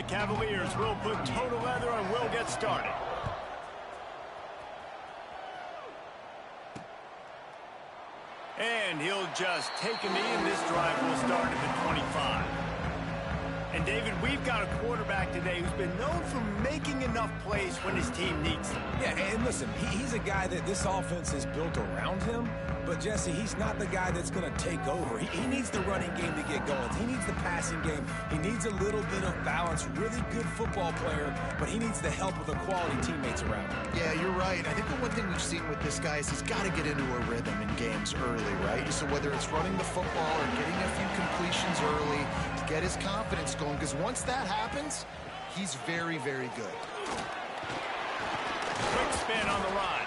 Cavaliers will put total leather and will get started. And he'll just take a knee, and this drive will start at the 25. And, David, we've got a quarterback today who's been known for making enough plays when his team needs them. Yeah, and listen, he's a guy that this offense is built around him. But, Jesse, he's not the guy that's going to take over. He needs the running game to get going. He needs the passing game. He needs a little bit of balance. Really good football player, but he needs the help of the quality teammates around him. Yeah, you're right. I think the one thing we've seen with this guy is he's got to get into a rhythm in games early, right? So whether it's running the football or getting a few completions early to get his confidence going, because once that happens, he's very, very good. Quick spin on the ride.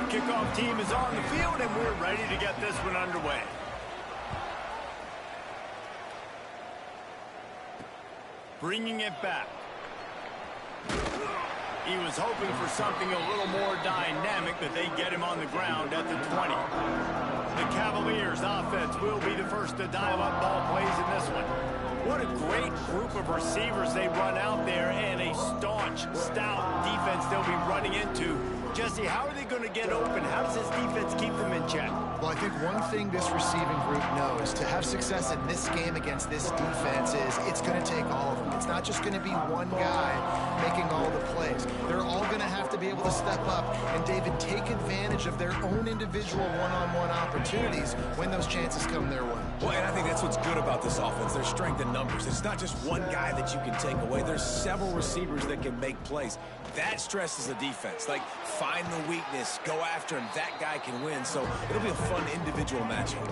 Kickoff team is on the field, and we're ready to get this one underway. Bringing it back. He was hoping for something a little more dynamic, but they get him on the ground at the 20. The Cavaliers offense will be the first to dial up ball plays in this one. What a great group of receivers they run out there, and a staunch, stout defense they'll be running into. Jesse, how are they going to get open? How does this defense keep them in check? Well, I think one thing this receiving group knows to have success in this game against this defense is it's going to take all of them. It's not just going to be one guy making all the plays. They're all going to have to be able to step up and, David, take advantage of their own individual one-on-one opportunities when those chances come their way. Well, and I think that's what's good about this offense. There's strength in numbers. It's not just one guy that you can take away. There's several receivers that can make plays. That stresses the defense. Like, find the weakness, go after him. That guy can win. So it'll be a fun individual matchup.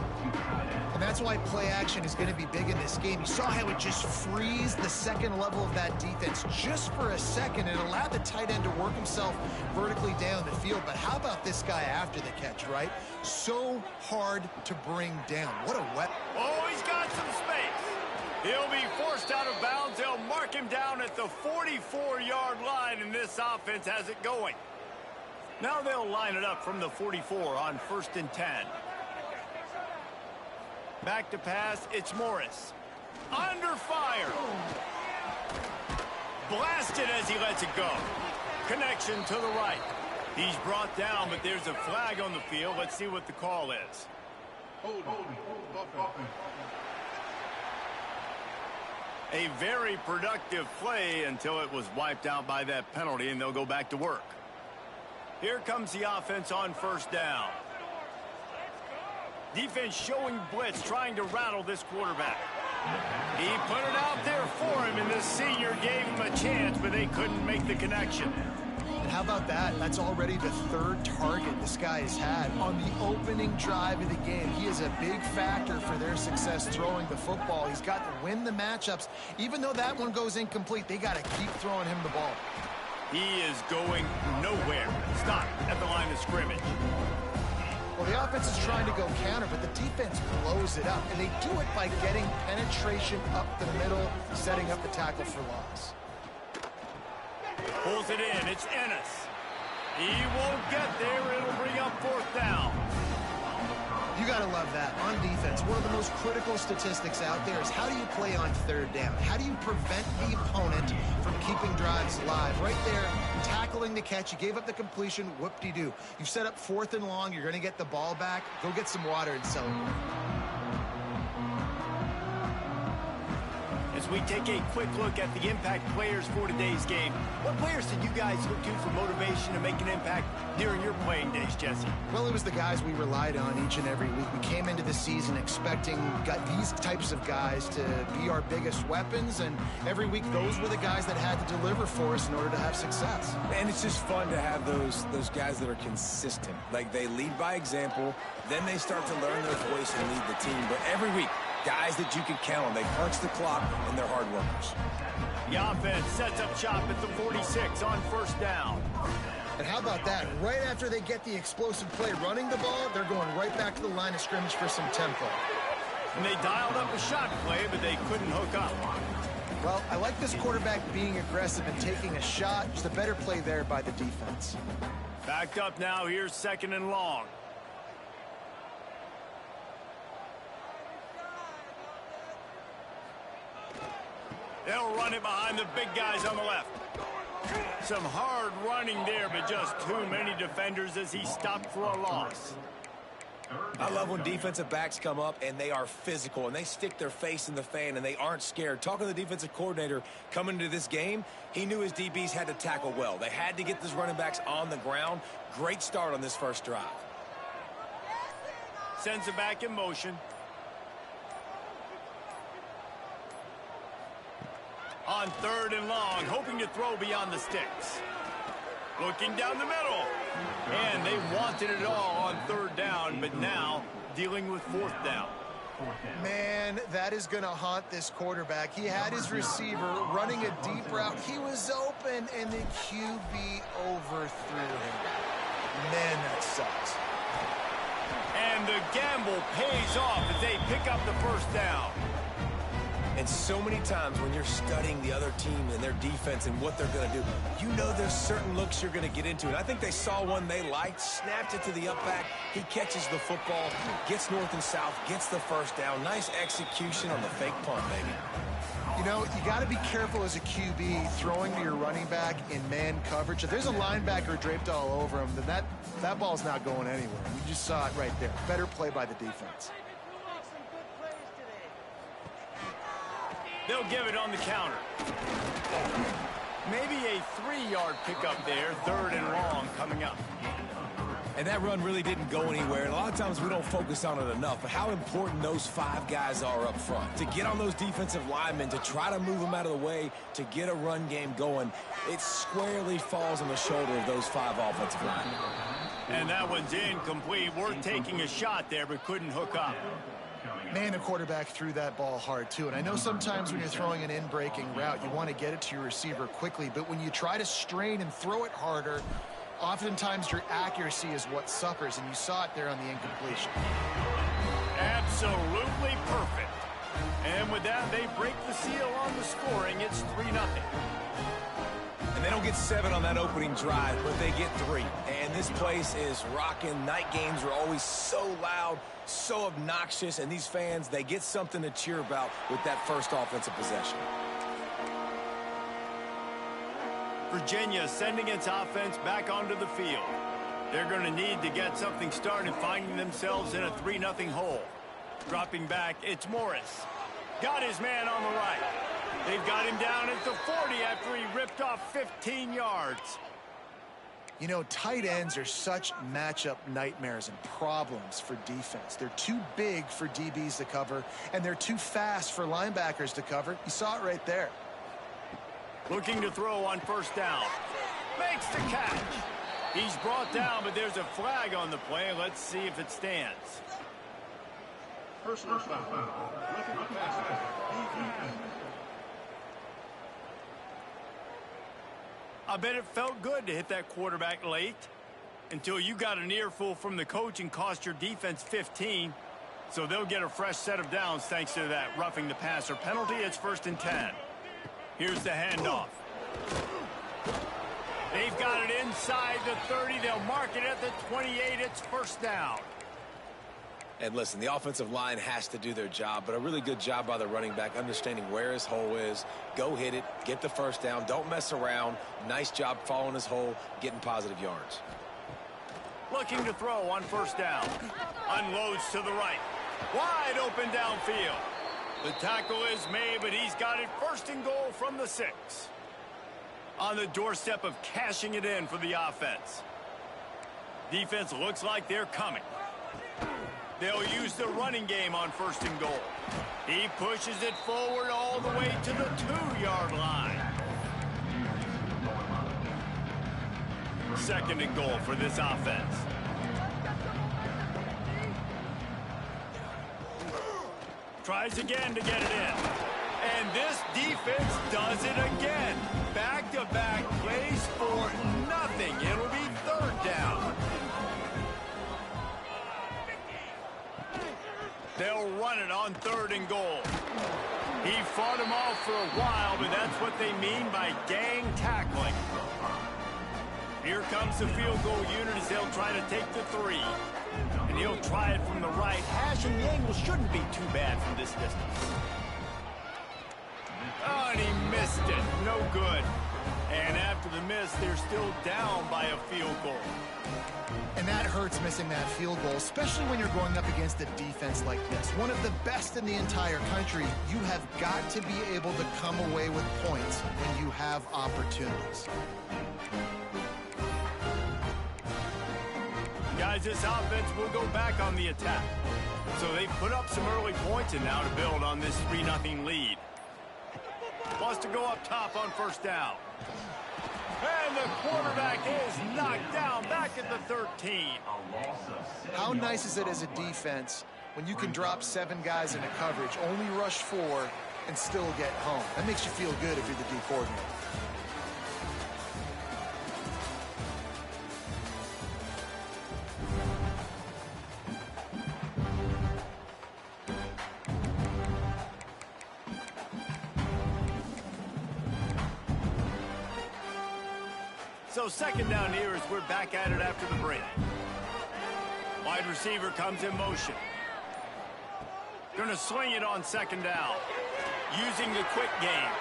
And that's why play action is going to be big in this game. You saw how it just frees the second level of that defense just for a second. It allowed the tight end to work himself vertically down the field. But how about this guy after the catch, right? So hard to bring down. What a weapon. Oh, he's got some space. He'll be forced out of bounds. They'll mark him down at the 44-yard line, and this offense has it going. Now they'll line it up from the 44 on 1st and 10. Back to pass, it's Morris. Under fire. Blasted as he lets it go. Connection to the right. He's brought down, but there's a flag on the field. Let's see what the call is. A very productive play until it was wiped out by that penalty, and they'll go back to work. Here comes the offense on 1st down. Defense showing blitz, trying to rattle this quarterback. He put it out there for him, and this senior gave him a chance, but they couldn't make the connection. And how about that? That's already the 3rd target this guy has had on the opening drive of the game. He is a big factor for their success throwing the football. He's got to win the matchups. Even though that one goes incomplete, they got to keep throwing him the ball. He is going nowhere. Stop at the line of scrimmage. Well, the offense is trying to go counter, but the defense blows it up, and they do it by getting penetration up the middle, setting up the tackle for loss. Pulls it in. It's Ennis. He won't get there. It'll bring up 4th down. You got to love that. On defense, one of the most critical statistics out there is how do you play on 3rd down? How do you prevent the opponent from keeping drives alive? Right there, tackling the catch. You gave up the completion. Whoop-de-doo. You've set up 4th and long. You're going to get the ball back. Go get some water and celebrate. we take a quick look at the impact players for today's game, what players did you guys look to for motivation to make an impact during your playing days, Jesse? Well, it was the guys we relied on each and every week. We came into the season expecting these types of guys to be our biggest weapons, and every week those were the guys that had to deliver for us in order to have success. And it's just fun to have those guys that are consistent. Like, they lead by example, then they start to learn their voice and lead the team. But every week, guys that you can count on. They punch the clock, and they're hard workers. The offense sets up shop at the 46 on first down. And how about that? Right after they get the explosive play running the ball, they're going right back to the line of scrimmage for some tempo. And they dialed up a shot play, but they couldn't hook up. Well, I like this quarterback being aggressive and taking a shot. Just a better play there by the defense. Backed up now. Here's second and long. They'll run it behind the big guys on the left. Some hard running there, but just too many defenders as he stopped for a loss. I love when defensive backs come up and they are physical and they stick their face in the fan and they aren't scared. Talking to the defensive coordinator coming into this game, he knew his DBs had to tackle well. They had to get these running backs on the ground. Great start on this first drive. Sends it back in motion. On third and long, hoping to throw beyond the sticks. Looking down the middle. And they wanted it all on third down, but now dealing with fourth down. Man, that is going to haunt this quarterback. He had his receiver running a deep route. He was open, and the QB overthrew him. Man, that sucks. And the gamble pays off as they pick up the first down. And so many times when you're studying the other team and their defense and what they're going to do, you know there's certain looks you're going to get into. And I think they saw one they liked, snapped it to the up back. He catches the football, gets north and south, gets the first down. Nice execution on the fake punt, baby. You know, you got to be careful as a QB throwing to your running back in man coverage. If there's a linebacker draped all over him, then that ball's not going anywhere. You just saw it right there. Better play by the defense. They'll give it on the counter. Maybe a 3-yard pickup there, third and long coming up. And that run really didn't go anywhere. And a lot of times we don't focus on it enough, but how important those 5 guys are up front. To get on those defensive linemen, to try to move them out of the way, to get a run game going, it squarely falls on the shoulder of those 5 offensive linemen. And that one's incomplete. Worth taking a shot there, but couldn't hook up. Man, the quarterback threw that ball hard, too. And I know sometimes when you're throwing an in-breaking route, you want to get it to your receiver quickly. But when you try to strain and throw it harder, oftentimes your accuracy is what suffers. And you saw it there on the incompletion. Absolutely perfect. And with that, they break the seal on the scoring. It's 3-0. And they don't get 7 on that opening drive, but they get 3. And this place is rocking. Night games are always so loud, so obnoxious, and these fans, they get something to cheer about with that first offensive possession. Virginia sending its offense back onto the field. They're going to need to get something started, finding themselves in a 3-0 hole. Dropping back, it's Morris. Got his man on the right. They've got him down at the 40 after he ripped off 15 yards. You know, tight ends are such matchup nightmares and problems for defense. They're too big for DBs to cover, and they're too fast for linebackers to cover. You saw it right there. Looking to throw on first down. Makes the catch. He's brought down, but there's a flag on the play. Let's see if it stands. Personal foul. I bet it felt good to hit that quarterback late until you got an earful from the coach and cost your defense 15. So they'll get a fresh set of downs thanks to that roughing the passer penalty. It's 1st and 10. Here's the handoff. They've got it inside the 30. They'll mark it at the 28. It's first down. And listen, the offensive line has to do their job, but a really good job by the running back understanding where his hole is. Go hit it, get the first down, don't mess around. Nice job following his hole, getting positive yards. Looking to throw on first down. Unloads to the right. Wide open downfield. The tackle is made, but he's got it first and goal from the 6. On the doorstep of cashing it in for the offense. Defense looks like they're coming. They'll use the running game on first and goal. He pushes it forward all the way to the 2-yard line. Second and goal for this offense. Tries again to get it in. And this defense does it again. Back-to-back plays for nothing. It'll be third down. They'll run it on third and goal. He fought him off for a while, but that's what they mean by gang tackling. Here comes the field goal unit as they'll try to take the 3. And he'll try it from the right hash, and the angle shouldn't be too bad from this distance. Oh, and he missed it. No good. And after the miss, they're still down by a field goal. And that hurts, missing that field goal, especially when you're going up against a defense like this. One of the best in the entire country. You have got to be able to come away with points when you have opportunities. Guys, this offense will go back on the attack. So they put up some early points and now to build on this 3-0 lead. Wants to go up top on first down. And the quarterback is knocked down back at the 13. How nice is it as a defense when you can drop 7 guys into coverage, only rush 4, and still get home? That makes you feel good if you're the D coordinator. So second down here as we're back at it after the break. Wide receiver comes in motion. Gonna swing it on second down. Using the quick game.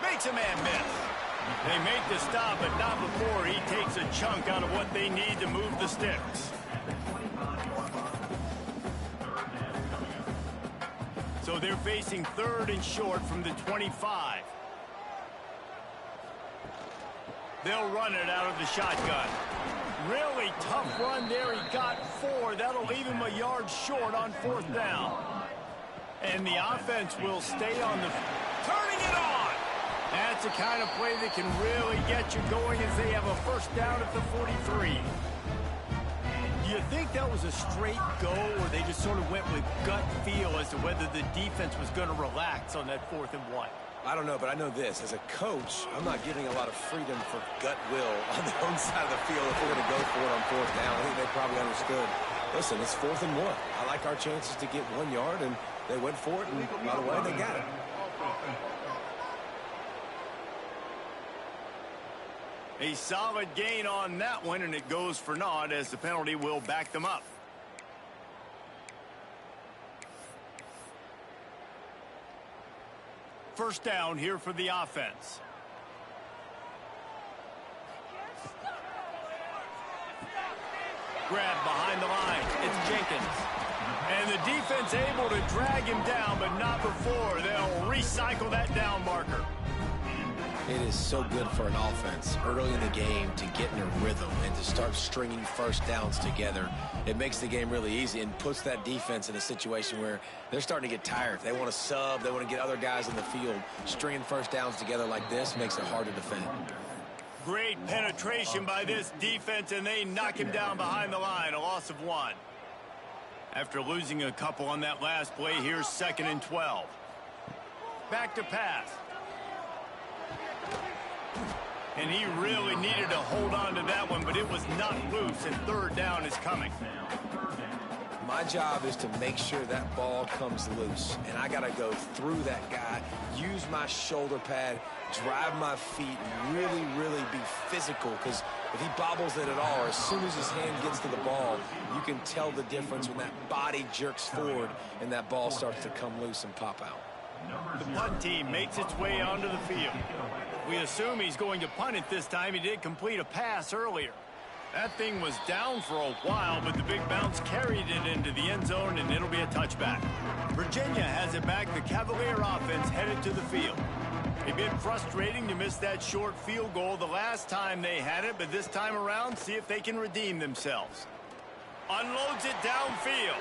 Makes a man miss. They make the stop, but not before he takes a chunk out of what they need to move the sticks. So they're facing third and short from the 25. They'll run it out of the shotgun. Really tough run there. He got 4. That'll leave him a yard short on fourth down. And the offense will stay on the... Turning it on! That's the kind of play that can really get you going as they have a first down at the 43. Do you think that was a straight go, or they just sort of went with gut feel as to whether the defense was going to relax on that 4th and 1? I don't know, but I know this. As a coach, I'm not giving a lot of freedom for gut will on the own side of the field if we're going to go for it on fourth down. I think they probably understood. Listen, it's 4th and 1. I like our chances to get 1 yard, and they went for it, and by the way, they got it. A solid gain on that one, and it goes for naught as the penalty will back them up. First down here for the offense. Grab behind the line. It's Jenkins. And the defense able to drag him down, but not before. They'll recycle that down marker. It is so good for an offense early in the game to get in a rhythm and to start stringing first downs together. It makes the game really easy and puts that defense in a situation where they're starting to get tired. They want to sub. They want to get other guys in the field. Stringing first downs together like this makes it hard to defend. Great penetration by this defense, and they knock him down behind the line. A loss of 1. After losing a couple on that last play, here's 2nd and 12. Back to pass. And he really needed to hold on to that one, but it was not loose, and third down is coming. My job is to make sure that ball comes loose, and I got to go through that guy, use my shoulder pad, drive my feet, and really, really be physical, because if he bobbles it at all, or as soon as his hand gets to the ball, you can tell the difference when that body jerks forward and that ball starts to come loose and pop out. The punt team makes its way onto the field. We assume he's going to punt it this time. He did complete a pass earlier. That thing was down for a while, but the big bounce carried it into the end zone, and it'll be a touchback. Virginia has it back. The Cavalier offense headed to the field. It's been frustrating to miss that short field goal the last time they had it, but this time around, see if they can redeem themselves. Unloads it downfield.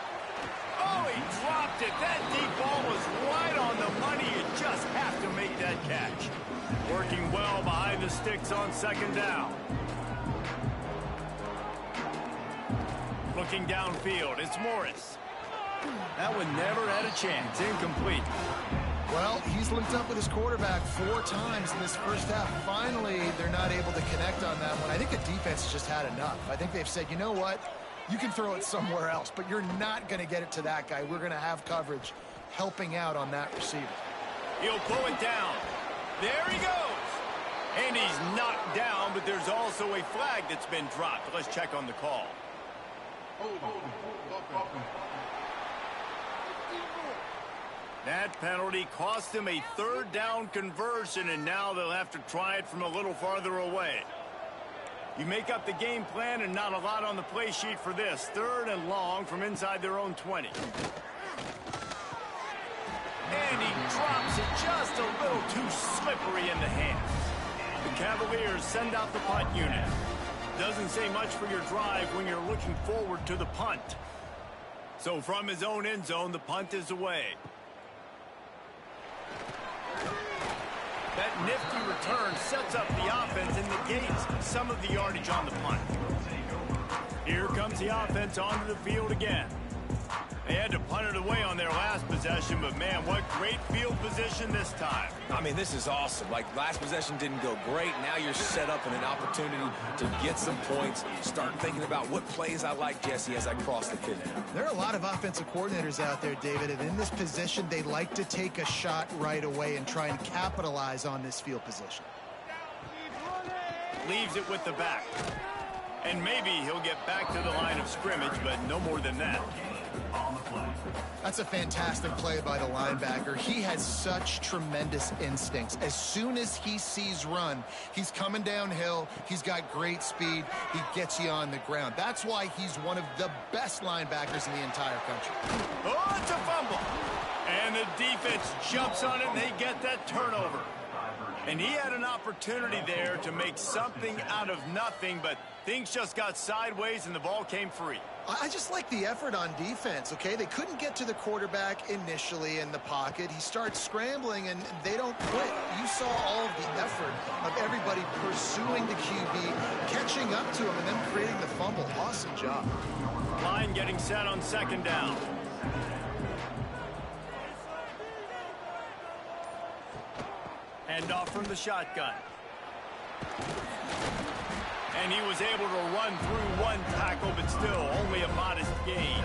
Oh, he dropped it. That deep ball was right on the money. You just have to make that catch. Working well behind the sticks on second down. Looking downfield, it's Morris. That one never had a chance. Incomplete. Well, he's linked up with his quarterback 4 times in this first half. Finally, they're not able to connect on that one. I think the defense has just had enough. I think they've said, you know what? You can throw it somewhere else, but you're not going to get it to that guy. We're going to have coverage helping out on that receiver. He'll pull it down. There he goes. And he's knocked down, but there's also a flag that's been dropped. Let's check on the call. That penalty cost him a 3rd down conversion, and now they'll have to try it from a little farther away. You make up the game plan and not a lot on the play sheet for this. 3rd and long from inside their own 20. And he drops it just a little too slippery in the hands. The Cavaliers send out the punt unit. Doesn't say much for your drive when you're looking forward to the punt. So from his own end zone, the punt is away. That nifty return sets up the offense and negates some of the yardage on the punt. Here comes the offense onto the field again. They had to punt it away on their last possession, but man, what great field position this time. I mean, this is awesome. Like, last possession didn't go great. Now you're set up in an opportunity to get some points. Start thinking about what plays I like, Jesse, as I cross the field. There are a lot of offensive coordinators out there, David, and in this position, they like to take a shot right away and try and capitalize on this field position. Leaves it with the back. And maybe he'll get back to the line of scrimmage, but no more than that. That's a fantastic play by the linebacker. He has such tremendous instincts. As soon as he sees run, he's coming downhill. He's got great speed. He gets you on the ground. That's why he's one of the best linebackers in the entire country. Oh, it's a fumble. And the defense jumps on it, and they get that turnover. And he had an opportunity there to make something out of nothing, but things just got sideways and the ball came free. I just like the effort on defense, okay? They couldn't get to the quarterback initially in the pocket. He starts scrambling, and they don't quit. You saw all of the effort of everybody pursuing the QB, catching up to him, and then creating the fumble. Awesome job. Line getting set on second down. Hand off from the shotgun. And he was able to run through one tackle, but still only a modest gain.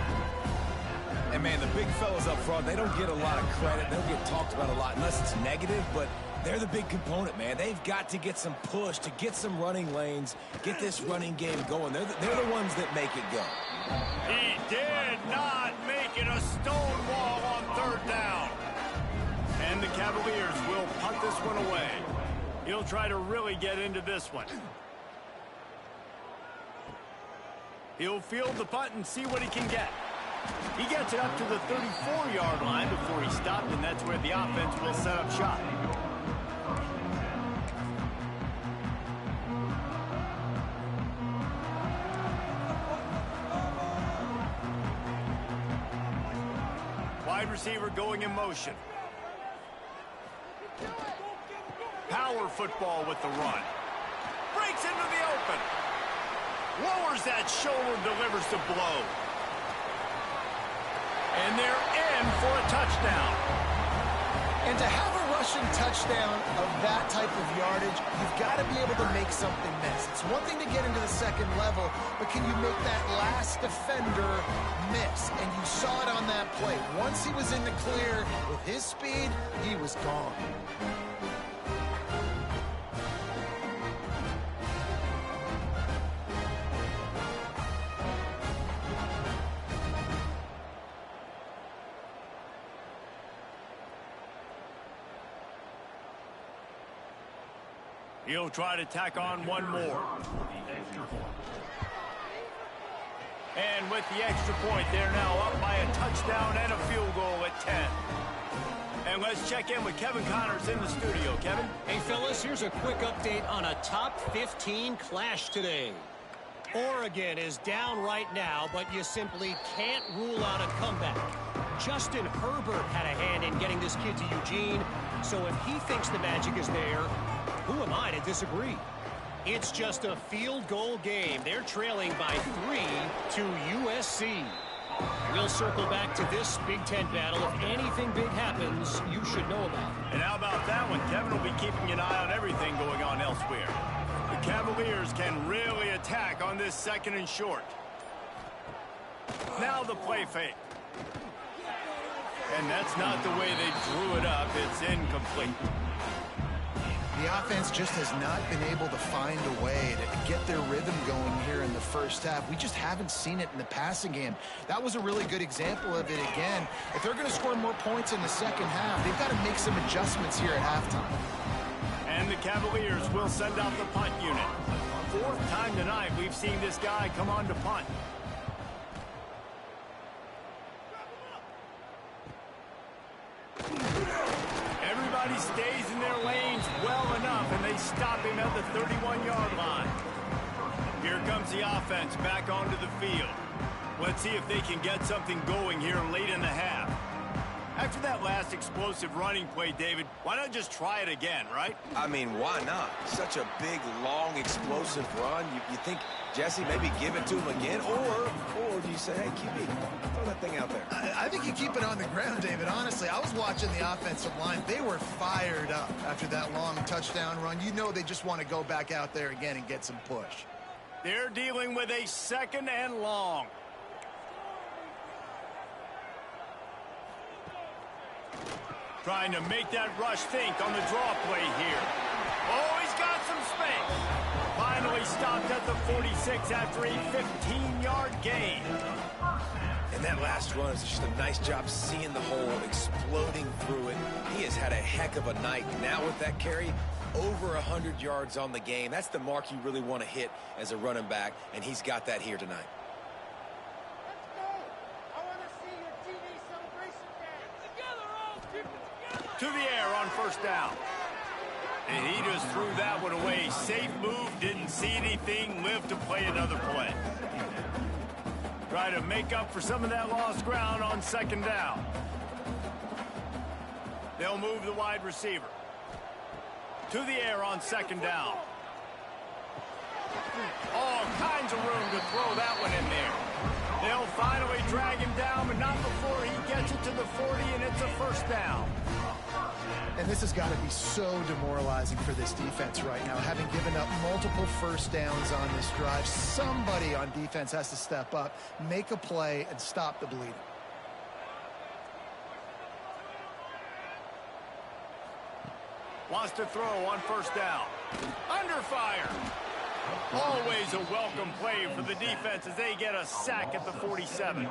And, man, the big fellas up front, they don't get a lot of credit. They don't get talked about a lot unless it's negative, but they're the big component, man. They've got to get some push, to get some running lanes, get this running game going. They're the ones that make it go. He did not make it a stone wall on 3rd down. And the Cavaliers will punt this one away. He'll try to really get into this one. He'll field the punt and see what he can get. He gets it up to the 34-yard line before he stopped, and that's where the offense will set up shop. Wide receiver going in motion. Power football with the run. Breaks into the open. Lowers that shoulder, delivers the blow. And they're in for a touchdown. And to have a rushing touchdown of that type of yardage, you've got to be able to make something miss. It's one thing to get into the second level, but can you make that last defender miss? And you saw it on that play. Once he was in the clear with his speed, he was gone. He'll try to tack on one more. And with the extra point, they're now up by a touchdown and a field goal at 10. And let's check in with Kevin Connors in the studio. Kevin? Hey, fellas, here's a quick update on a top 15 clash today. Oregon is down right now, but you simply can't rule out a comeback. Justin Herbert had a hand in getting this kid to Eugene, so if he thinks the magic is there, who am I to disagree? It's just a field goal game. They're trailing by 3 to USC. We'll circle back to this Big Ten battle. If anything big happens, you should know about it. And how about that one? Kevin will be keeping an eye on everything going on elsewhere. The Cavaliers can really attack on this 2nd and short. Now the play fake. And that's not the way they drew it up. It's incomplete. The offense just has not been able to find a way to get their rhythm going here in the first half. We just haven't seen it in the passing game. That was a really good example of it again. If they're going to score more points in the second half, they've got to make some adjustments here at halftime. And the Cavaliers will send out the punt unit. 4th time tonight we've seen this guy come on to punt. Everybody stays in their lanes well enough, and they stop him at the 31-yard line. Here comes the offense back onto the field. Let's see if they can get something going here late in the half. After that last explosive running play, David, why not just try it again, right? I mean, why not? Such a big, long, explosive run. You think, Jesse, maybe give it to him again? Or do you say, hey, QB, throw that thing out there? I think you keep it on the ground, David. Honestly, I was watching the offensive line. They were fired up after that long touchdown run. You know they just want to go back out there again and get some push. They're dealing with a 2nd and long. Trying to make that rush think on the draw play here. Oh, he's got some space. Finally stopped at the 46 after a 15-yard gain. And that last run is just a nice job seeing the hole, exploding through it. He has had a heck of a night. Now with that carry, over 100 yards on the game. That's the mark you really want to hit as a running back, and he's got that here tonight. To the air on 1st down. And he just threw that one away. Safe move, didn't see anything, lived to play another play. Try to make up for some of that lost ground on 2nd down. They'll move the wide receiver. To the air on 2nd down. All kinds of room to throw that one in there. They'll finally drag him down, but not before he gets it to the 40, and it's a 1st down. And this has got to be so demoralizing for this defense right now. Having given up multiple 1st downs on this drive, somebody on defense has to step up, make a play, and stop the bleeding. Wants to throw on 1st down. Under fire. Always a welcome play for the defense as they get a sack at the 47.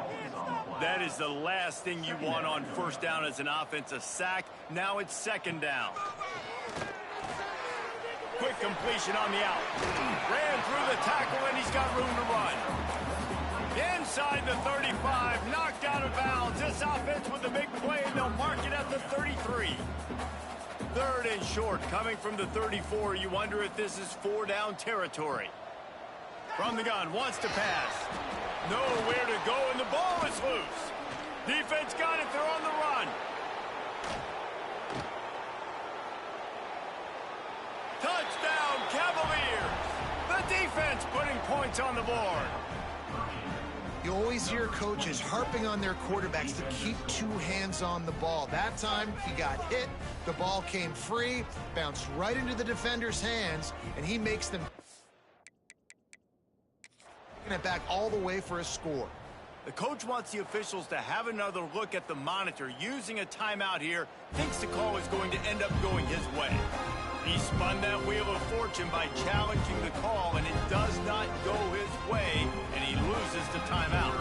That is the last thing you want on 1st down as an offense, a sack. Now it's 2nd down. Quick completion on the out. Ran through the tackle, and he's got room to run. Inside the 35, knocked out of bounds. This offense with a big play, and they'll mark it at the 33. 3rd and short, coming from the 34. You wonder if this is 4-down territory. From the gun, wants to pass. Nowhere to go, and the ball is loose. Defense got it. They're on the run. Touchdown, Cavaliers. The defense putting points on the board. You always hear coaches harping on their quarterbacks to keep 2 hands on the ball. That time, he got hit. The ball came free, bounced right into the defender's hands, and he makes them taking it back all the way for a score. The coach wants the officials to have another look at the monitor. Using a timeout here, thinks the call is going to end up going his way. He spun that wheel of fortune by challenging the call, and it does not go his way, and he loses the timeout.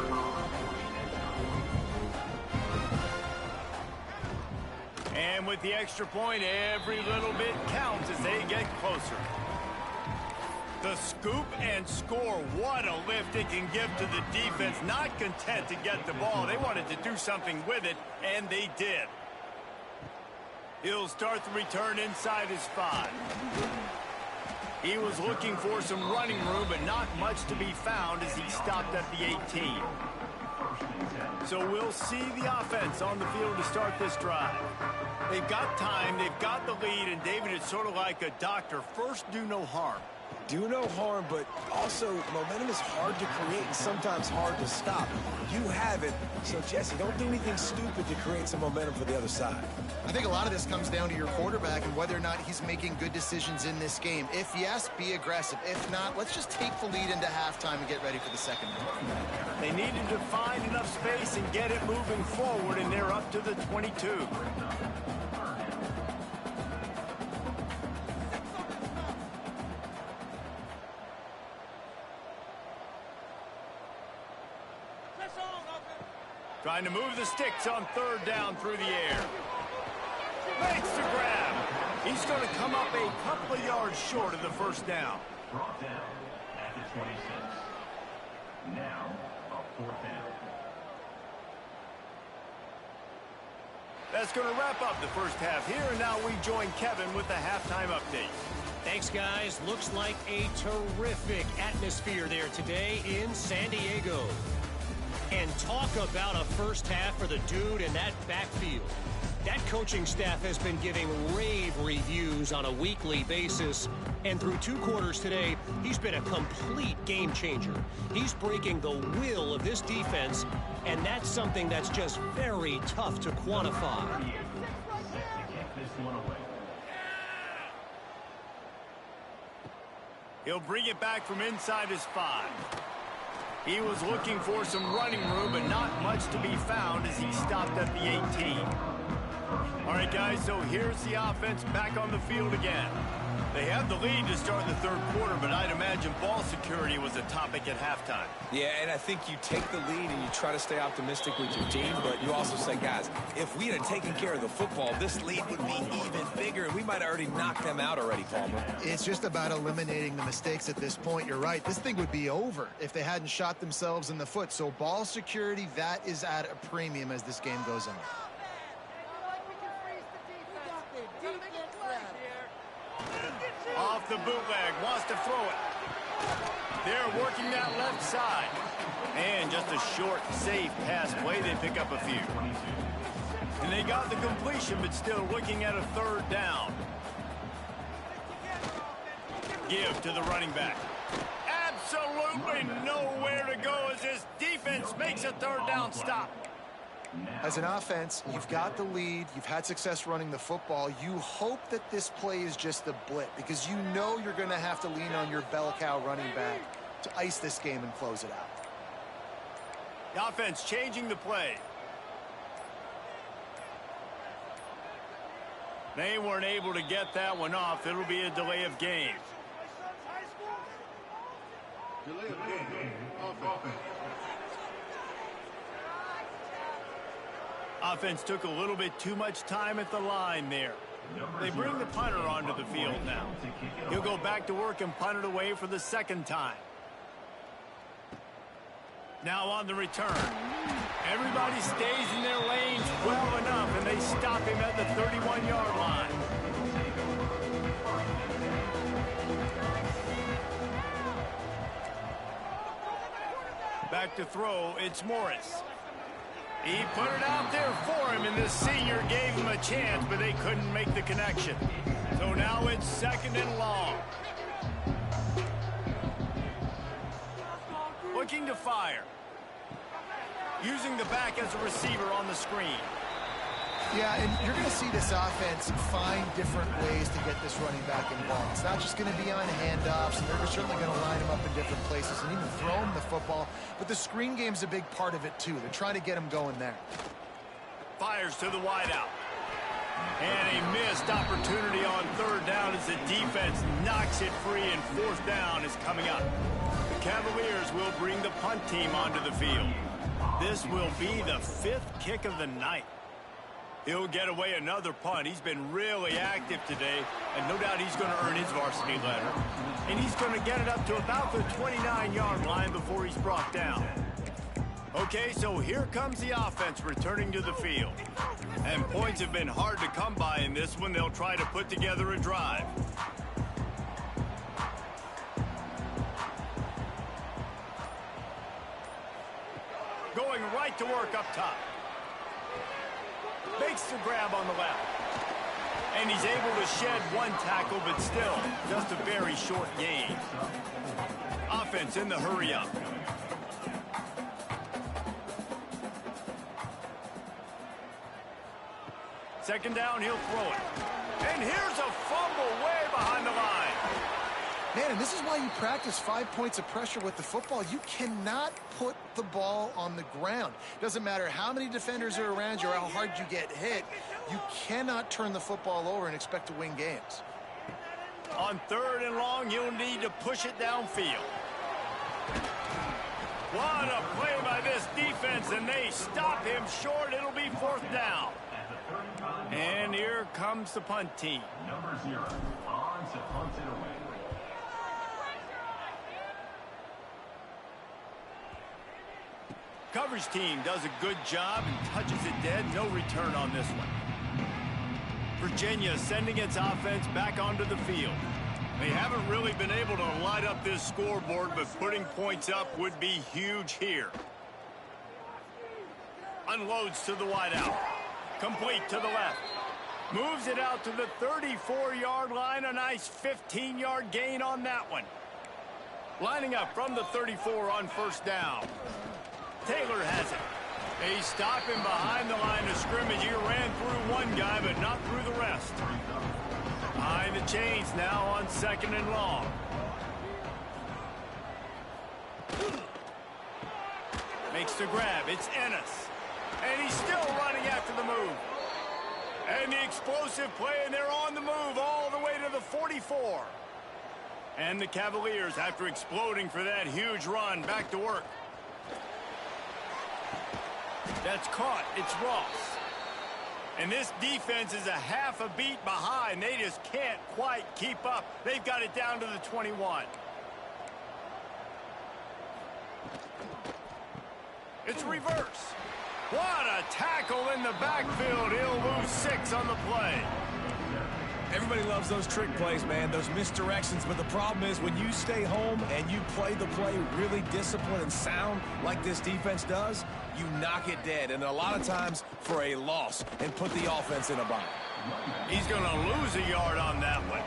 And with the extra point, every little bit counts as they get closer. The scoop and score. What a lift it can give to the defense. Not content to get the ball. They wanted to do something with it, and they did. He'll start the return inside his 5. He was looking for some running room, but not much to be found as he stopped at the 18. So we'll see the offense on the field to start this drive. They've got time, they've got the lead, and David, it's sort of like a doctor. First, do no harm. Do no harm, but also momentum is hard to create and sometimes hard to stop. You have it, so Jesse, don't do anything stupid to create some momentum for the other side. I think a lot of this comes down to your quarterback and whether or not he's making good decisions in this game. If yes, be aggressive. If not, let's just take the lead into halftime and get ready for the second half. They needed to find enough space and get it moving forward, and they're up to the 22. Trying to move the sticks on 3rd down through the air. Makes the grab. He's going to come up a couple of yards short of the first down. Brought down at the 26. Now, a 4th down. That's going to wrap up the first half here, and now we join Kevin with the halftime update. Thanks, guys. Looks like a terrific atmosphere there today in San Diego. And talk about a first half for the dude in that backfield. That coaching staff has been giving rave reviews on a weekly basis. And through 2 quarters today, he's been a complete game changer. He's breaking the will of this defense, and that's something that's just very tough to quantify. He'll bring it back from inside his 5. He was looking for some running room, but not much to be found as he stopped at the 18. All right, guys, so here's the offense back on the field again. They have the lead to start the 3rd quarter, but I'd imagine ball security was a topic at halftime. Yeah, and I think you take the lead and you try to stay optimistic with your team, but you also say, guys, if we had taken care of the football, this lead would be even bigger, and we might have already knocked them out already, Palmer. It's just about eliminating the mistakes at this point. You're right. This thing would be over if they hadn't shot themselves in the foot. So ball security, that is at a premium as this game goes on. Off the bootleg, wants to throw it. They're working that left side. And just a short, safe pass play. They pick up a few. And they got the completion, but still looking at a 3rd down. Give to the running back. Absolutely nowhere to go as this defense makes a 3rd down stop. As an offense, you've got the lead. You've had success running the football. You hope that this play is just a blip because you know you're going to have to lean on your bell cow running back to ice this game and close it out. The offense changing the play. They weren't able to get that one off. It'll be a delay of game. Delay of game. Offense. Offense took a little bit too much time at the line there. They bring the punter onto the field now. He'll go back to work and punt it away for the 2nd time. Now on the return. Everybody stays in their lanes well enough, and they stop him at the 31-yard line. Back to throw, it's Morris. He put it out there for him, and the senior gave him a chance, but they couldn't make the connection. So now it's 2nd and long. Looking to fire. Using the back as a receiver on the screen. Yeah, and you're going to see this offense find different ways to get this running back involved. It's not just going to be on handoffs, and they're certainly going to line him up in different places and even throw him the football. But the screen game's a big part of it, too. They're trying to get him going there. Fires to the wideout. And a missed opportunity on 3rd down as the defense knocks it free, and 4th down is coming up. The Cavaliers will bring the punt team onto the field. This will be the 5th kick of the night. He'll get away another punt. He's been really active today, and no doubt he's going to earn his varsity letter. And he's going to get it up to about the 29-yard line before he's brought down. Okay, so here comes the offense returning to the field. And points have been hard to come by in this one. They'll try to put together a drive. Going right to work up top. Makes the grab on the left. And he's able to shed one tackle, but still, just a very short gain. Offense in the hurry up. Second down, he'll throw it. And here's a fumble way behind the line. Man, and this is why you practice 5 points of pressure with the football. You cannot put the ball on the ground. Doesn't matter how many defenders are around you or how hard you get hit. You cannot turn the football over and expect to win games. On 3rd and long, you'll need to push it downfield. What a play by this defense, and they stop him short. It'll be 4th down. And here comes the punt team. Number 0 on to punt it away. Coverage team does a good job and touches it dead. No return on this one. Virginia sending its offense back onto the field. They haven't really been able to light up this scoreboard, but putting points up would be huge here. Unloads to the wideout. Complete to the left. Moves it out to the 34-yard line. A nice 15-yard gain on that one. Lining up from the 34 on 1st down. Taylor has it. They stop him behind the line of scrimmage. He ran through one guy, but not through the rest. Behind the chains now on 2nd and long. Makes the grab. It's Ennis. And he's still running after the move. And the explosive play, and they're on the move all the way to the 44. And the Cavaliers, after exploding for that huge run, back to work. That's caught. It's Ross. And this defense is a half a beat behind. They just can't quite keep up. They've got it down to the 21. It's reverse. What a tackle in the backfield. He'll lose 6 on the play. Everybody loves those trick plays, man, those misdirections, but the problem is when you stay home and you play the play really disciplined and sound like this defense does, you knock it dead, and a lot of times for a loss, and put the offense in a bind. He's going to lose a yard on that one.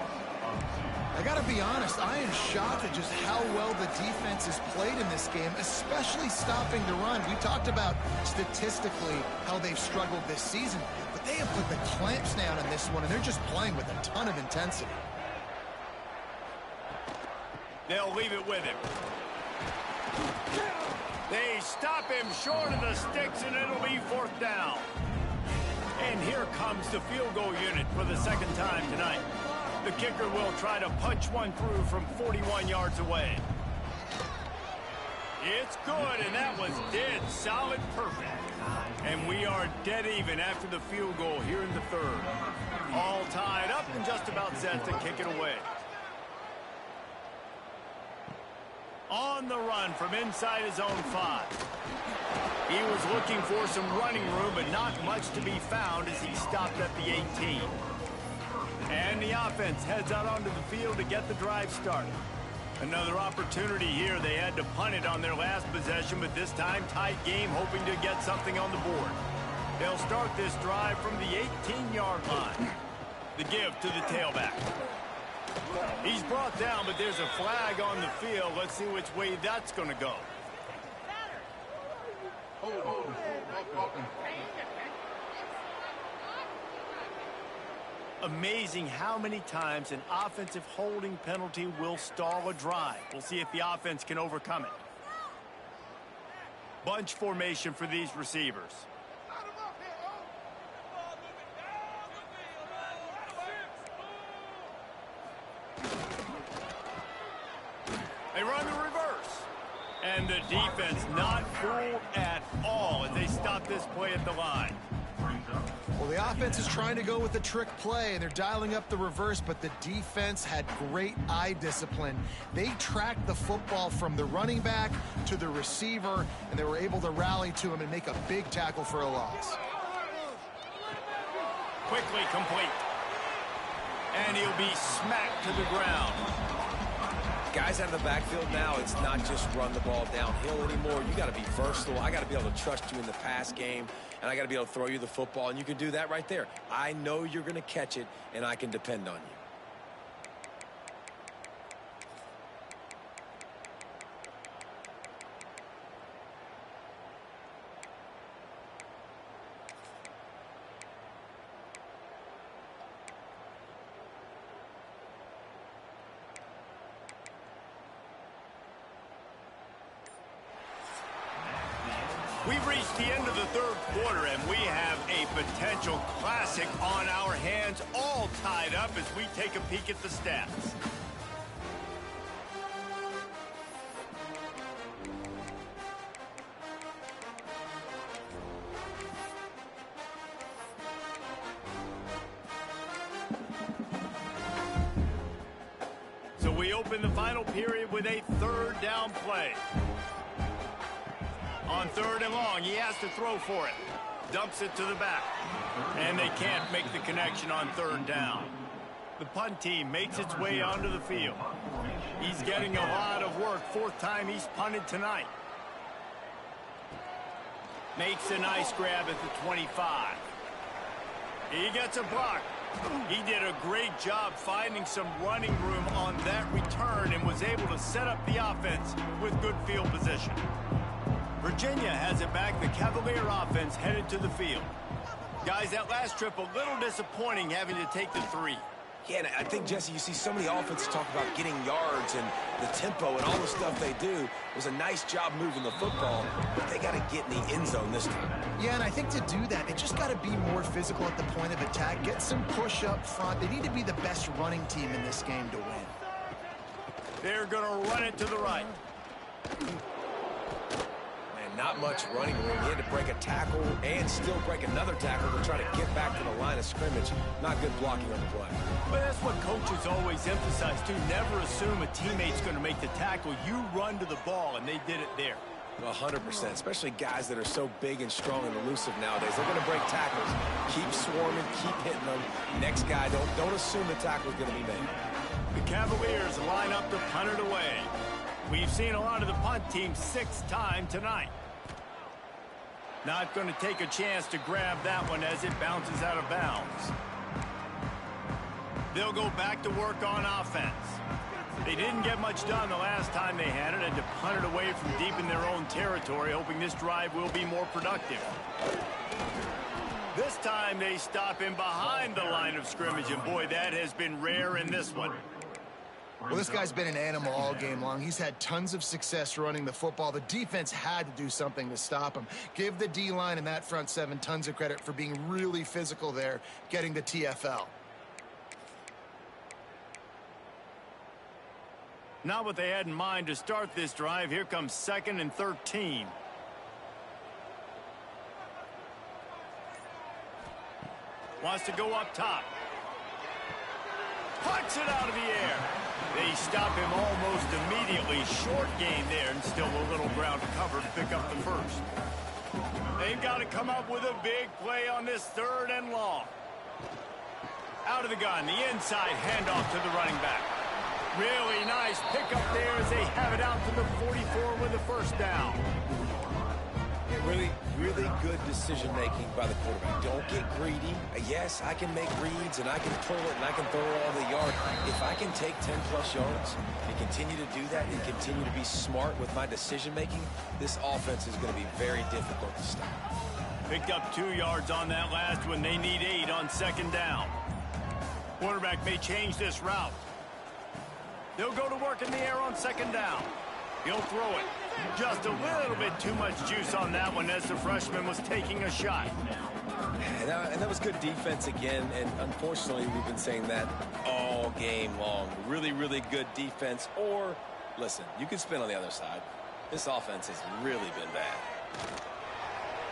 I got to be honest, I am shocked at just how well the defense has played in this game, especially stopping the run. We talked about statistically how they've struggled this season, but they have put the clamps down in this one, and they're just playing with a ton of intensity. They'll leave it with him. They stop him short of the sticks, and it'll be 4th down. And here comes the field goal unit for the 2nd time tonight. The kicker will try to punch one through from 41 yards away. It's good, and that was dead solid perfect. And we are dead even after the field goal here in the 3rd. All tied up and just about set to kick it away. On the run from inside his own 5. He was looking for some running room, but not much to be found as he stopped at the 18. And the offense heads out onto the field to get the drive started. Another opportunity here. They had to punt it on their last possession, but this time tight game, hoping to get something on the board. They'll start this drive from the 18-yard line. The give to the tailback. He's brought down, but there's a flag on the field. Let's see which way that's going to go. Amazing how many times an offensive holding penalty will stall a drive. We'll see if the offense can overcome it. Bunch formation for these receivers. They run the reverse. And the defense not fooled at all as they stop this play at the line. Well, the offense is trying to go with a trick play, and they're dialing up the reverse, but the defense had great eye discipline. They tracked the football from the running back to the receiver, and they were able to rally to him and make a big tackle for a loss. Quickly complete. And he'll be smacked to the ground. Guys out of the backfield now, it's not just run the ball downhill anymore. You got to be versatile. I got to be able to trust you in the pass game, and I got to be able to throw you the football, and you can do that right there. I know you're going to catch it, and I can depend on you. We've reached the end of the third quarter, and we have a potential classic on our hands, all tied up as we take a peek at the stats. So we open the final period with a third down play. On third and long, he has to throw for it. Dumps it to the back. And they can't make the connection on third down. The punt team makes its way onto the field. He's getting a lot of work. Fourth time he's punted tonight. Makes a nice grab at the 25. He gets a block. He did a great job finding some running room on that return and was able to set up the offense with good field position. Virginia has it back. The Cavalier offense headed to the field. Guys, that last trip a little disappointing having to take the 3. Yeah, and I think, Jesse, you see so many offenses talk about getting yards and the tempo and all the stuff they do. It was a nice job moving the football, but they got to get in the end zone this time. Yeah, and I think to do that, they just got to be more physical at the point of attack, get some push up front. They need to be the best running team in this game to win. They're going to run it to the right. Not much running room. He had to break a tackle and still break another tackle to try to get back to the line of scrimmage. Not good blocking on the play. But that's what coaches always emphasize, too. Never assume a teammate's going to make the tackle. You run to the ball, and they did it there. 100%, especially guys that are so big and strong and elusive nowadays. They're going to break tackles. Keep swarming, keep hitting them. Next guy, don't assume the tackle is going to be made. The Cavaliers line up to punt it away. We've seen a lot of the punt team 6th time tonight. Not going to take a chance to grab that one as it bounces out of bounds. They'll go back to work on offense. They didn't get much done the last time they had it, and to punt it away from deep in their own territory, hoping this drive will be more productive. This time they stop him behind the line of scrimmage, and boy, that has been rare in this one. Well, this guy's been an animal all game long. He's had tons of success running the football. The defense had to do something to stop him. Give the D-line and that front 7 tons of credit for being really physical there, getting the TFL. Not what they had in mind to start this drive. Here comes 2nd and 13. Wants to go up top. Puts it out of the air. They stop him almost immediately. Short gain there, and still a little ground to cover to pick up the first. They've got to come up with a big play on this 3rd and long. Out of the gun, the inside handoff to the running back. Really nice pickup there as they have it out to the 44 with the first down. Really, really good decision-making by the quarterback. Don't get greedy. Yes, I can make reads, and I can pull it, and I can throw all the yard. If I can take 10-plus yards and continue to do that and continue to be smart with my decision-making, this offense is going to be very difficult to stop. Picked up 2 yards on that last one. They need 8 on 2nd down. Quarterback may change this route. They'll go to work in the air on 2nd down. He'll throw it. Just a little bit too much juice on that one as the freshman was taking a shot. And that was good defense again, and unfortunately we've been saying that all game long. Really, really good defense. Or, listen, you can spin on the other side. This offense has really been bad.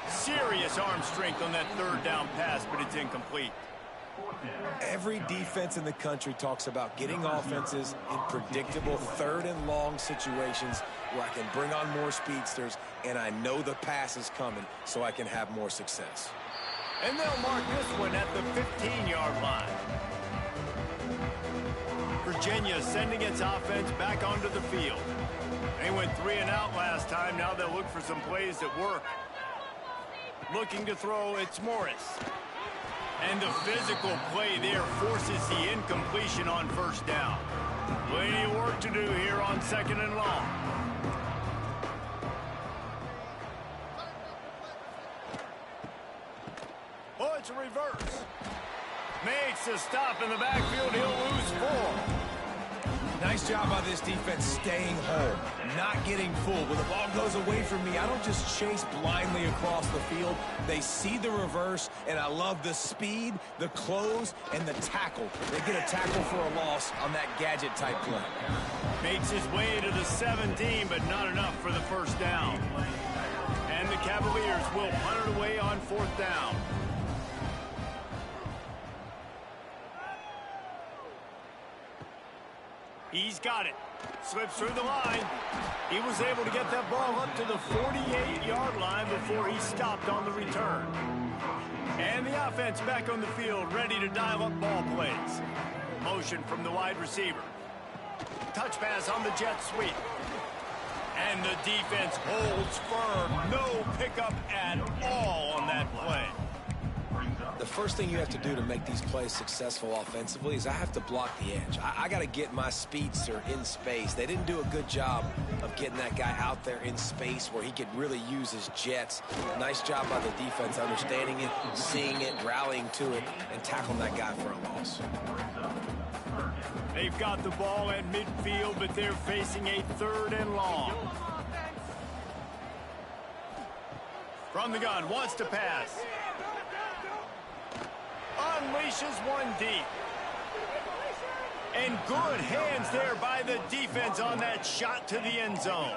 Serious arm strength on that third down pass, but it's incomplete. Every defense in the country talks about getting offenses in predictable third and long situations where I can bring on more speedsters and I know the pass is coming so I can have more success. And they'll mark this one at the 15-yard line. Virginia sending its offense back onto the field. They went 3 and out last time. Now they'll look for some plays that work. Looking to throw, it's Morris. And the physical play there forces the incompletion on first down. Plenty of work to do here on 2nd and long. Oh, it's a reverse. Makes a stop in the backfield. He'll lose 4. Nice job by this defense staying home, not getting fooled. When the ball goes away from me, I don't just chase blindly across the field. They see the reverse, and I love the speed, the close, and the tackle. They get a tackle for a loss on that gadget-type play. Makes his way to the 17, but not enough for the first down. And the Cavaliers will punt it away on 4th down. He's got it. Slips through the line. He was able to get that ball up to the 48-yard line before he stopped on the return. And the offense back on the field, ready to dial up ball plays. Motion from the wide receiver. Touch pass on the jet sweep. And the defense holds firm. No pickup at all on that play. The first thing you have to do to make these plays successful offensively is I have to block the edge. I got to get my speedster in space. They didn't do a good job of getting that guy out there in space where he could really use his jets. Nice job by the defense understanding it, seeing it, rallying to it, and tackling that guy for a loss. They've got the ball at midfield, but they're facing a 3rd and long. From the gun, wants to pass. Unleashes one deep. And good hands there by the defense on that shot to the end zone.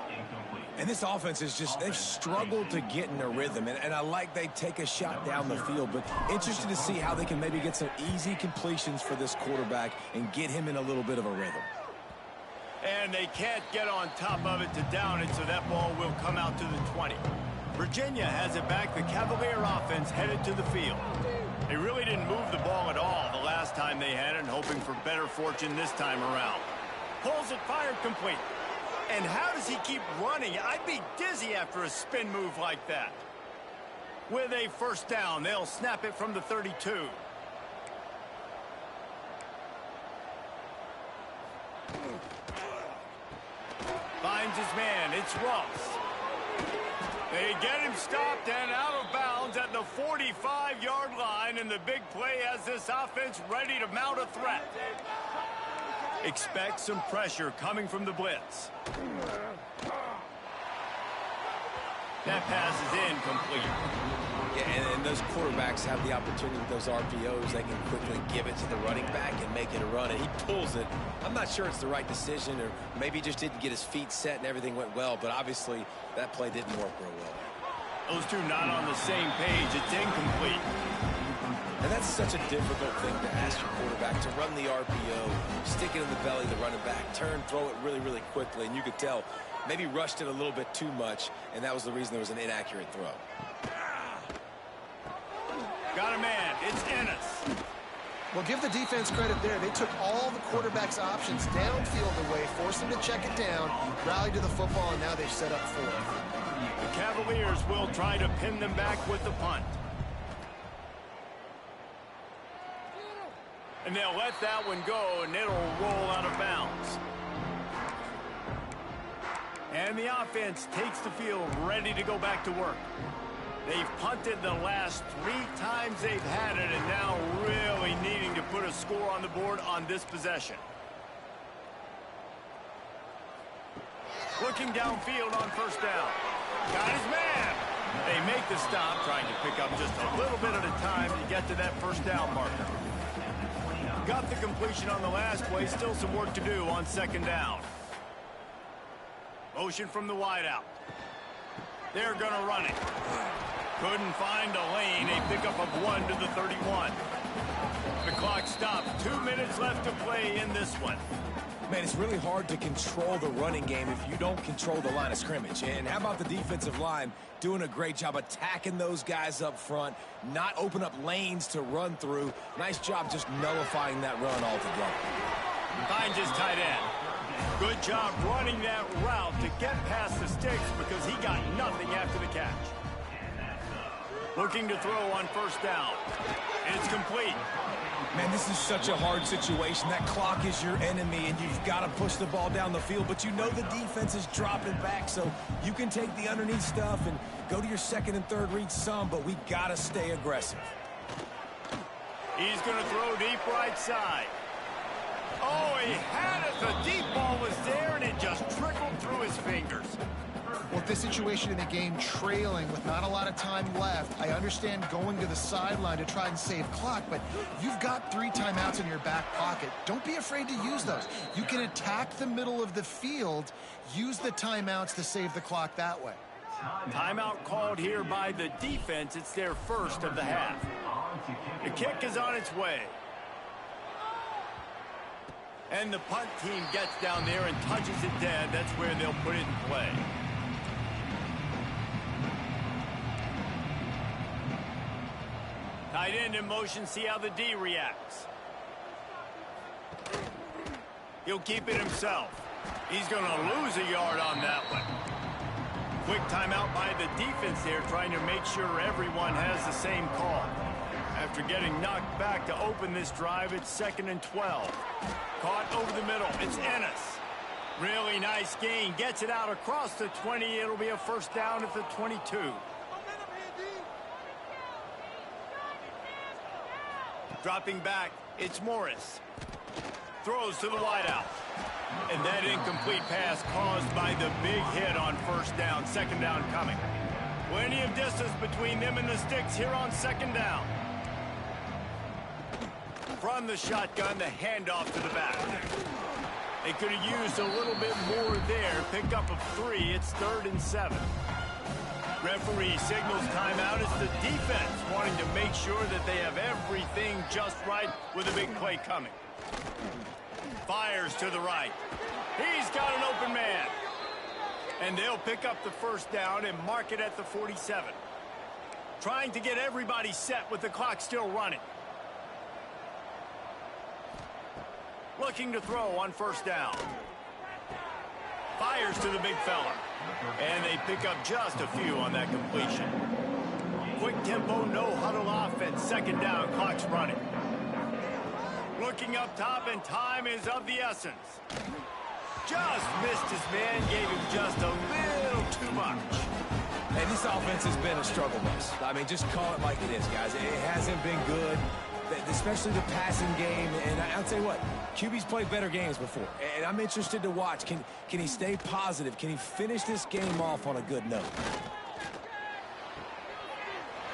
And this offense is just, they've struggled to get in a rhythm. And I like they take a shot down the field, but interested to see how they can maybe get some easy completions for this quarterback and get him in a little bit of a rhythm. And they can't get on top of it to down it, so that ball will come out to the 20. Virginia has it back. The Cavalier offense headed to the field. They really didn't move the ball at all the last time they had it, hoping for better fortune this time around. Pulls it, fired complete. And how does he keep running? I'd be dizzy after a spin move like that. With a first down, they'll snap it from the 32. Finds his man. It's Ross. They get him stopped and out of bounds at the 45-yard line, and the big play has this offense ready to mount a threat. Expect some pressure coming from the blitz. That pass is incomplete. Yeah, and those quarterbacks have the opportunity with those RPOs. They can quickly give it to the running back and make it a run, and he pulls it. I'm not sure it's the right decision, or maybe he just didn't get his feet set and everything went well, but obviously that play didn't work real well. Those two not on the same page. It's incomplete. And that's such a difficult thing to ask your quarterback, to run the RPO, stick it in the belly of the running back, turn, throw it really, really quickly, and you could tell maybe rushed it a little bit too much, and that was the reason there was an inaccurate throw. Got a man. It's Ennis. Well, give the defense credit there. They took all the quarterback's options downfield away, forced him to check it down, rallied to the football, and now they've set up 4. The Cavaliers will try to pin them back with the punt. And they'll let that one go, and it'll roll out of bounds. And the offense takes the field, ready to go back to work. They've punted the last 3 times they've had it, and now really needing to put a score on the board on this possession. Looking downfield on first down. Got his man. They make the stop, trying to pick up just a little bit at a time to get to that first down marker. Got the completion on the last play. Still some work to do on second down. Motion from the wideout. They're going to run it. Couldn't find a lane. A pickup of 1 to the 31. The clock stopped. 2 minutes left to play in this one. Man, it's really hard to control the running game if you don't control the line of scrimmage. And how about the defensive line doing a great job attacking those guys up front, not open up lanes to run through. Nice job just nullifying that run altogether. Finds his tight end. Good job running that route to get past the sticks because he got nothing after the catch. Looking to throw on first down. It's complete. Man, this is such a hard situation. That clock is your enemy, and you've got to push the ball down the field, but you know the defense is dropping back, so you can take the underneath stuff and go to your second and third read some, but we got to stay aggressive. He's going to throw deep right side. Oh, he had it. The deep ball was there, and it just trickled through his fingers. With this situation in the game trailing with not a lot of time left, I understand going to the sideline to try and save clock, but you've got 3 timeouts in your back pocket. Don't be afraid to use those. You can attack the middle of the field, use the timeouts to save the clock that way. Timeout called here by the defense. It's their first of the half. The kick is on its way. And the punt team gets down there and touches it dead. That's where they'll put it in play. Tight end in motion, see how the D reacts. He'll keep it himself. He's going to lose a yard on that one. Quick timeout by the defense there, trying to make sure everyone has the same call. After getting knocked back to open this drive, it's 2nd and 12. Caught over the middle. It's Ennis. Really nice gain. Gets it out across the 20. It'll be a first down at the 22. Dropping back, it's Morris. Throws to the wideout. And that incomplete pass caused by the big hit on first down. 2nd down coming. Plenty of distance between them and the sticks here on 2nd down. From the shotgun, the handoff to the back. They could have used a little bit more there. Pickup of 3. It's 3rd and 7. Referee signals timeout. It's the defense wanting to make sure that they have everything just right with a big play coming. Fires to the right. He's got an open man. And they'll pick up the first down and mark it at the 47. Trying to get everybody set with the clock still running. Looking to throw on first down. Fires to the big fella. And they pick up just a few on that completion. Quick tempo, no huddle offense. 2nd down, clock's running. Looking up top, and time is of the essence. Just missed his man, gave him just a little too much. And this offense has been a struggle bus. I mean, just call it like it is, guys. It hasn't been good, especially the passing game. And I'll tell you what, QB's played better games before. And I'm interested to watch. Can he stay positive? Can he finish this game off on a good note?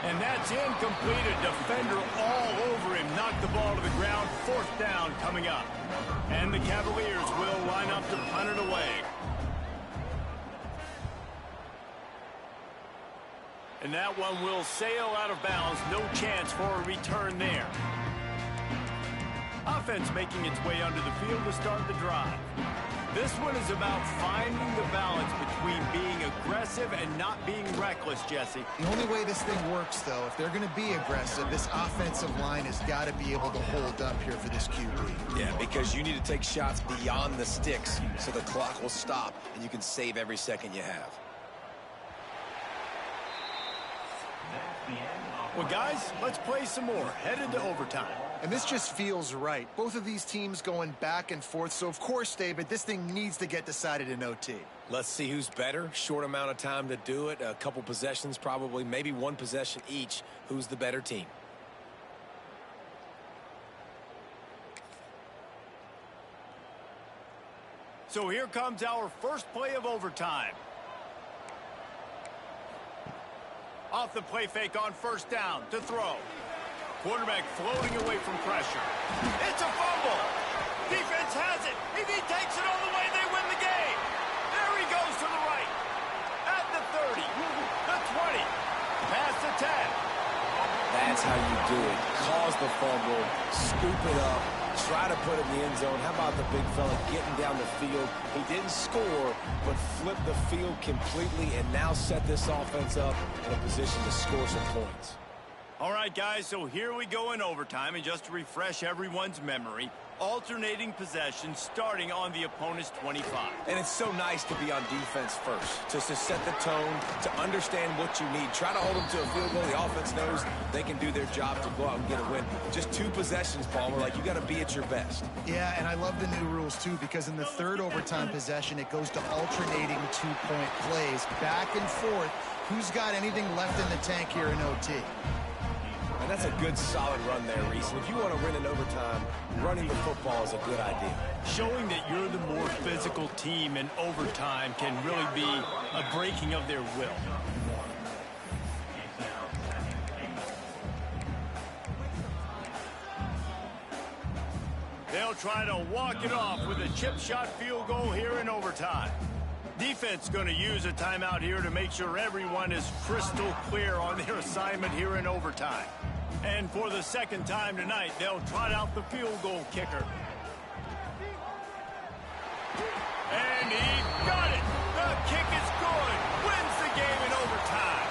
And that's incomplete. A defender all over him. Knocked the ball to the ground. 4th down coming up. And the Cavaliers will line up to punt it away. And that one will sail out of bounds. No chance for a return there. Offense making its way under the field to start the drive. This one is about finding the balance between being aggressive and not being reckless, Jesse. The only way this thing works, though, if they're going to be aggressive, this offensive line has got to be able to hold up here for this QB. Yeah, because you need to take shots beyond the sticks so the clock will stop and you can save every second you have. Well, guys, let's play some more. Headed to overtime. And this just feels right. Both of these teams going back and forth. So, of course, David, this thing needs to get decided in OT. Let's see who's better. Short amount of time to do it. A couple possessions probably. Maybe one possession each. Who's the better team? So here comes our first play of overtime. Off the play fake on first down to throw. Quarterback floating away from pressure. It's a fumble. Defense has it. If he takes it all the way, they win the game. There he goes to the right. At the 30, the 20. Past the That's how you do it. Cause the fumble, scoop it up, try to put it in the end zone. How about the big fella getting down the field? He didn't score, but flipped the field completely and now set this offense up in a position to score some points. All right, guys, so here we go in overtime, and just to refresh everyone's memory, alternating possession starting on the opponent's 25. And it's so nice to be on defense first, just to set the tone, to understand what you need. Try to hold them to a field goal. The offense knows they can do their job to go out and get a win. Just 2 possessions, Palmer. Like, you got to be at your best. Yeah, and I love the new rules, too, because in the third overtime possession, it goes to alternating 2-point plays, back and forth. Who's got anything left in the tank here in OT? And that's a good, solid run there, Reese. And if you want to win in overtime, running the football is a good idea. Showing that you're the more physical team in overtime can really be a breaking of their will. They'll try to walk it off with a chip shot field goal here in overtime. Defense going to use a timeout here to make sure everyone is crystal clear on their assignment here in overtime. And for the second time tonight, they'll trot out the field goal kicker. And he got it. The kick is good. Wins the game in overtime.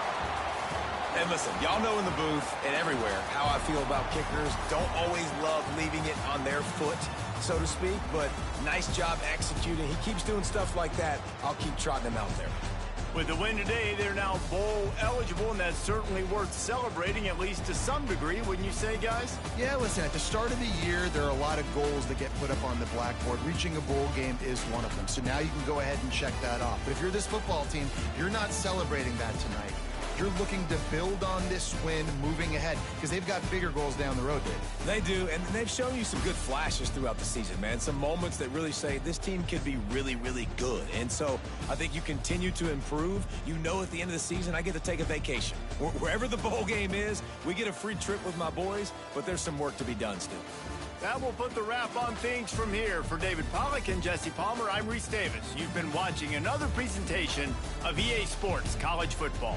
And listen, y'all know in the booth and everywhere how I feel about kickers. Don't always love leaving it on their foot, so to speak, but nice job executing. He keeps doing stuff like that. I'll keep trotting him out there. With the win today, they're now bowl eligible, and that's certainly worth celebrating, at least to some degree, wouldn't you say, guys? Yeah, listen, at the start of the year, there are a lot of goals that get put up on the blackboard. Reaching a bowl game is one of them. So now you can go ahead and check that off. But if you're this football team, you're not celebrating that tonight. You're looking to build on this win moving ahead because they've got bigger goals down the road, David. They do, and they've shown you some good flashes throughout the season, man. Some moments that really say this team could be really, really good. And so I think you continue to improve. You know at the end of the season, I get to take a vacation. Wherever the bowl game is, we get a free trip with my boys, but there's some work to be done still. That will put the wrap on things from here. For David Pollack and Jesse Palmer, I'm Reese Davis. You've been watching another presentation of EA Sports College Football.